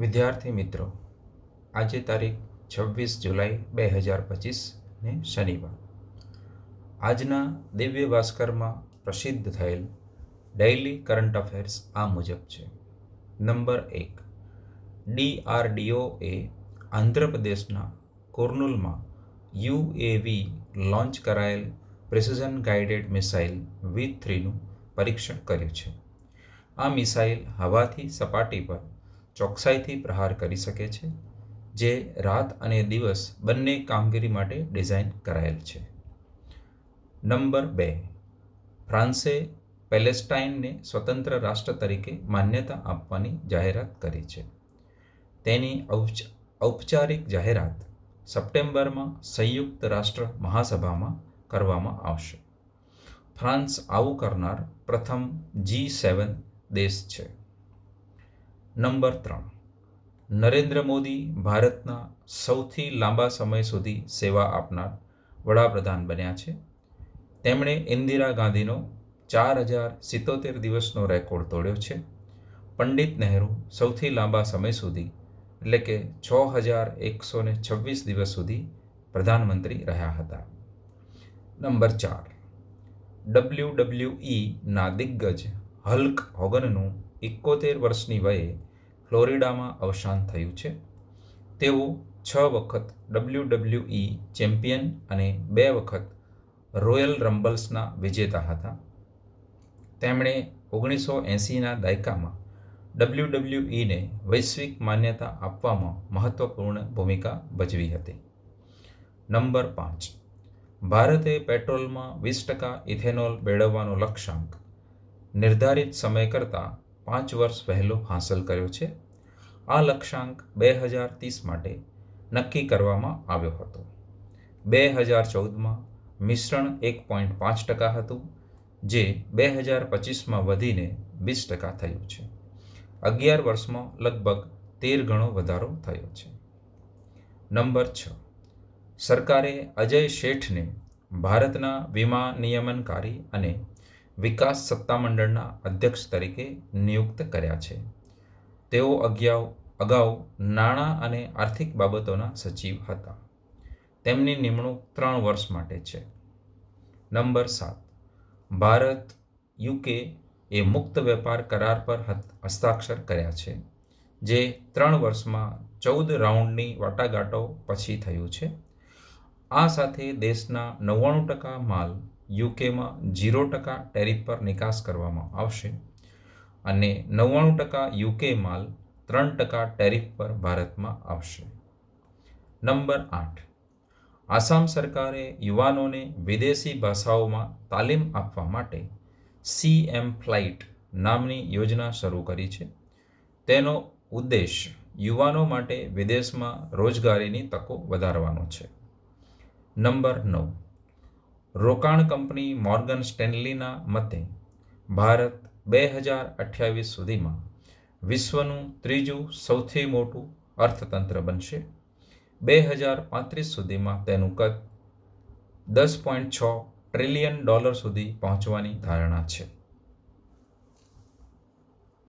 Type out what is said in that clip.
વિદ્યાર્થી મિત્રો, આજે તારીખ 26 જુલાઈ 2025 ને શનિવાર. આજના દિવ્ય ભાસ્કરમાં પ્રસિદ્ધ થયેલ ડેઇલી કરંટ અફેર્સ આ મુજબ છે. નંબર 1, DRDOએ આંધ્રપ્રદેશના કુર્નૂલમાં UAV લોન્ચ કરાયેલ પ્રિસિઝન ગાઇડેડ મિસાઇલ V3નું પરીક્ષણ કર્યું છે. આ મિસાઇલ હવાથી સપાટી પર ચોકસાઈથી પ્રહાર કરી શકે છે, જે રાત અને દિવસ બંને કામગીરી માટે ડિઝાઇન કરાયેલ છે. નંબર 2, ફ્રાન્સે પેલેસ્ટાઇનને સ્વતંત્ર રાષ્ટ્ર તરીકે માન્યતા આપવાની જાહેરાત કરી છે. તેની ઔપચારિક જાહેરાત સપ્ટેમ્બરમાં સંયુક્ત રાષ્ટ્ર મહાસભામાં કરવામાં આવશે. ફ્રાન્સ આવું કરનાર પ્રથમ G7 દેશ છે. નંબર 3, નરેન્દ્ર મોદી ભારતના સૌથી લાંબા સમય સુધી સેવા આપનાર વડાપ્રધાન બન્યા છે. તેમણે ઇન્દિરા ગાંધીનો 4077 દિવસનો રેકોર્ડ તોડ્યો છે. પંડિત નહેરુ સૌથી લાંબા સમય સુધી એટલે કે 6126 દિવસ સુધી પ્રધાનમંત્રી રહ્યા હતા. નંબર 4, WWE ના દિગ્ગજ હલ્ક હોગનનું 71 વર્ષની વયે ફ્લોરિડામાં અવસાન થયું છે. તેઓ 6 વખત WWE ચેમ્પિયન અને 2 વખત રોયલ રમ્બલ્સના વિજેતા હતા. તેમણે 1980ના દાયકામાં WWEને વૈશ્વિક માન્યતા આપવામાં મહત્વપૂર્ણ ભૂમિકા ભજવી હતી. નંબર 5, ભારતે પેટ્રોલમાં 20% ઇથેનોલ મેળવવાનો લક્ષ્યાંક નિર્ધારિત સમય કરતાં 5 વર્ષ વહેલો હાંસલ કર્યો છે. આ લક્ષ્યાંક 2030 માટે નક્કી કરવામાં આવ્યો હતો. 2014માં મિશ્રણ 1.5% હતું, જે 2025માં વધીને 20% થયું છે. 11 વર્ષમાં લગભગ 13 ગણો વધારો થયો છે. નંબર 6, સરકારે અજય શેઠને ભારતના વીમા નિયમનકારી અને વિકાસ સત્તામંડળના અધ્યક્ષ તરીકે નિયુક્ત કર્યા છે. તેઓ અગાઉ નાણાં અને આર્થિક બાબતોના સચિવ હતા. તેમની નિમણૂક 3 વર્ષ માટે છે. નંબર 7, ભારત UK એ મુક્ત વેપાર કરાર પર હસ્તાક્ષર કર્યા છે, જે 3 વર્ષમાં 14 રાઉન્ડની વાટાઘાટો પછી થયું છે. આ સાથે દેશના 99% માલ UKમાં 0% ટેરિફ પર નિકાસ કરવામાં આવશે અને 99% UK માલ 3% ટેરિફ પર ભારતમાં આવશે. નંબર 8, આસામ સરકારે યુવાનોને વિદેશી ભાષાઓમાં તાલીમ આપવા માટે CM ફ્લાઇટ નામની યોજના શરૂ કરી છે. તેનો ઉદ્દેશ યુવાનો માટે વિદેશમાં રોજગારીની તકો વધારવાનો છે. નંબર 9, રોકાણ કંપની મોર્ગન સ્ટેનલીના મતે ભારત 2028 સુધીમાં વિશ્વનું ત્રીજું સૌથી મોટું અર્થતંત્ર બનશે. 2035 સુધીમાં તેનું કદ $10.6 ટ્રિલિયન સુધી પહોંચવાની ધારણા છે.